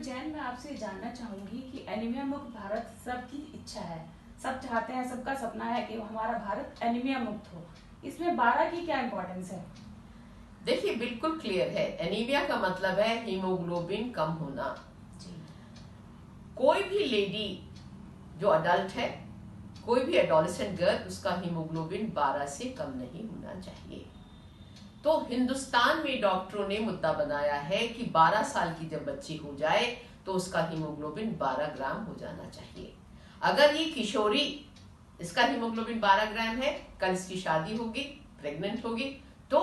जैन, मैं आपसे जानना चाहूंगी कि एनीमिया मुक्त भारत सबकी इच्छा है, सब चाहते हैं, सबका सपना है कि हमारा भारत एनीमिया मुक्त हो। इसमें 12 की क्या इम्पोर्टेंस है? देखिए, बिल्कुल क्लियर है। एनीमिया का मतलब है हीमोग्लोबिन कम होना। जी। कोई भी लेडी जो अडल्ट है, कोई भी एडोलेसेंट गर्ल, उसका हीमोग्लोबिन 12 से कम नहीं होना चाहिए। तो हिंदुस्तान में डॉक्टरों ने मुद्दा बनाया है कि 12 साल की जब बच्ची हो जाए तो उसका हीमोग्लोबिन 12 ग्राम हो जाना चाहिए। अगर ये किशोरी, इसका हीमोग्लोबिन 12 ग्राम है, कल इसकी शादी होगी, प्रेग्नेंट होगी, तो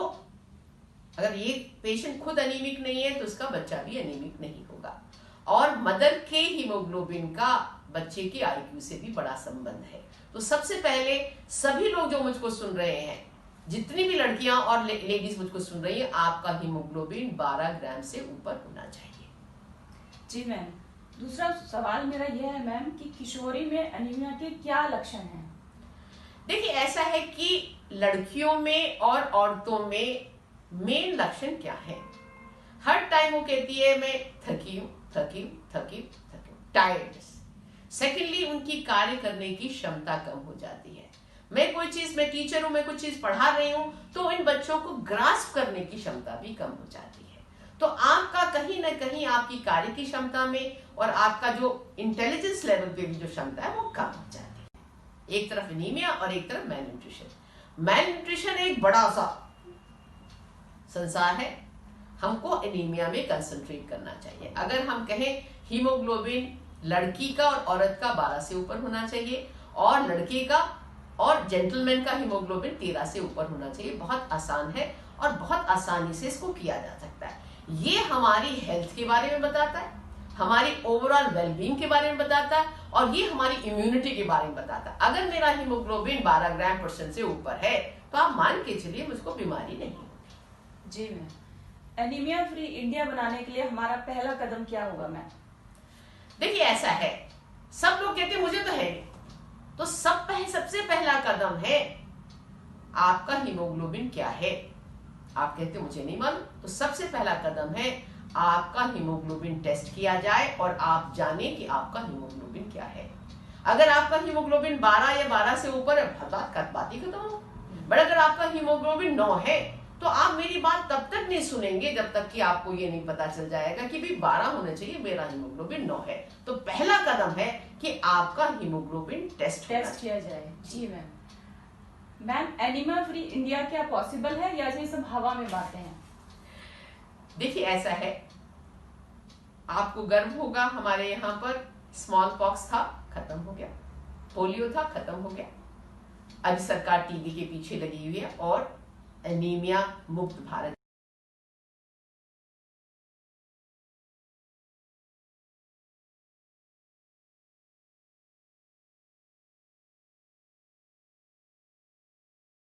अगर ये पेशेंट खुद एनीमिक नहीं है तो उसका बच्चा भी एनीमिक नहीं होगा। और मदर के हीमोग्लोबिन का बच्चे की आईक्यू से भी बड़ा संबंध है। तो सबसे पहले सभी लोग जो मुझको सुन रहे हैं, जितनी भी लड़कियां और लेडीज मुझको सुन रही हैं, आपका हीमोग्लोबिन 12 ग्राम से ऊपर होना चाहिए। जी मैम, दूसरा सवाल मेरा यह है मैम कि किशोरी में एनीमिया के क्या लक्षण हैं? देखिए, ऐसा है कि लड़कियों में और औरतों में मेन लक्षण क्या है? हर टाइम वो कहती है मैं थकी हूं, थकी थकी थकी, टायर्डनेस। सेकेंडली, उनकी कार्य करने की क्षमता कम हो जाती है। मैं टीचर हूं, मैं कुछ चीज पढ़ा रही हूं, तो इन बच्चों को ग्रास्प करने की क्षमता भी कम हो जाती है। तो आपका कहीं ना कहीं आपकी कार्य की क्षमता में और आपका जो इंटेलिजेंस लेवल पे भी जो क्षमता है वो कम हो जाती है। एक तरफ एनीमिया और एक तरफ मैल न्यूट्रिशन। मैल न्यूट्रिशन एक बड़ा सा संसार है। हमको एनीमिया में कंसंट्रेट करना चाहिए। अगर हम कहें हीमोग्लोबिन लड़की का और औरत का 12 से ऊपर होना चाहिए, और लड़के का और जेंटलमैन का हीमोग्लोबिन 13 से ऊपर होना चाहिए। बहुत आसान है और बहुत आसानी से इसको किया जा सकता है। ये हमारी हेल्थ के बारे में बताता है, हमारी ओवरऑल वेलबींग के बारे में बताता है, और ये हमारी इम्यूनिटी के बारे में बताता है। अगर मेरा हीमोग्लोबिन 12 ग्राम % से ऊपर है तो आप मान के चलिए मुझको बीमारी नहीं होगी। जी मैम, एनीमिया फ्री इंडिया बनाने के लिए हमारा पहला कदम क्या होगा मैम? देखिए, ऐसा है, सब लोग कहते हैं मुझे तो है, तो सबसे पहला कदम है आपका हीमोग्लोबिन क्या है। आप कहते मुझे नहीं मालूम, तो सबसे पहला कदम है आपका हीमोग्लोबिन टेस्ट किया जाए और आप जाने कि आपका हीमोग्लोबिन क्या है। अगर आपका हीमोग्लोबिन 12 या 12 से ऊपर है, बात ही खत्म हो। बट अगर आपका हीमोग्लोबिन 9 है तो आप मेरी बात तब तक नहीं सुनेंगे जब तक कि आपको ये नहीं पता चल जाएगा कि भी 12 होना चाहिए, मेरा हीमोग्लोबिन 9 है। तो पहला कदम है कि आपका हीमोग्लोबिन टेस्ट किया जाए। जी मैम, एनीमिया फ्री इंडिया क्या पॉसिबल है या ये सब हवा में बातें हैं? देखिए, ऐसा है, आपको गर्व होगा, हमारे यहाँ पर स्मॉल पॉक्स था, खत्म हो गया। पोलियो था, खत्म हो गया। अभी सरकार टीबी के पीछे लगी हुई है और एनीमिया मुक्त भारत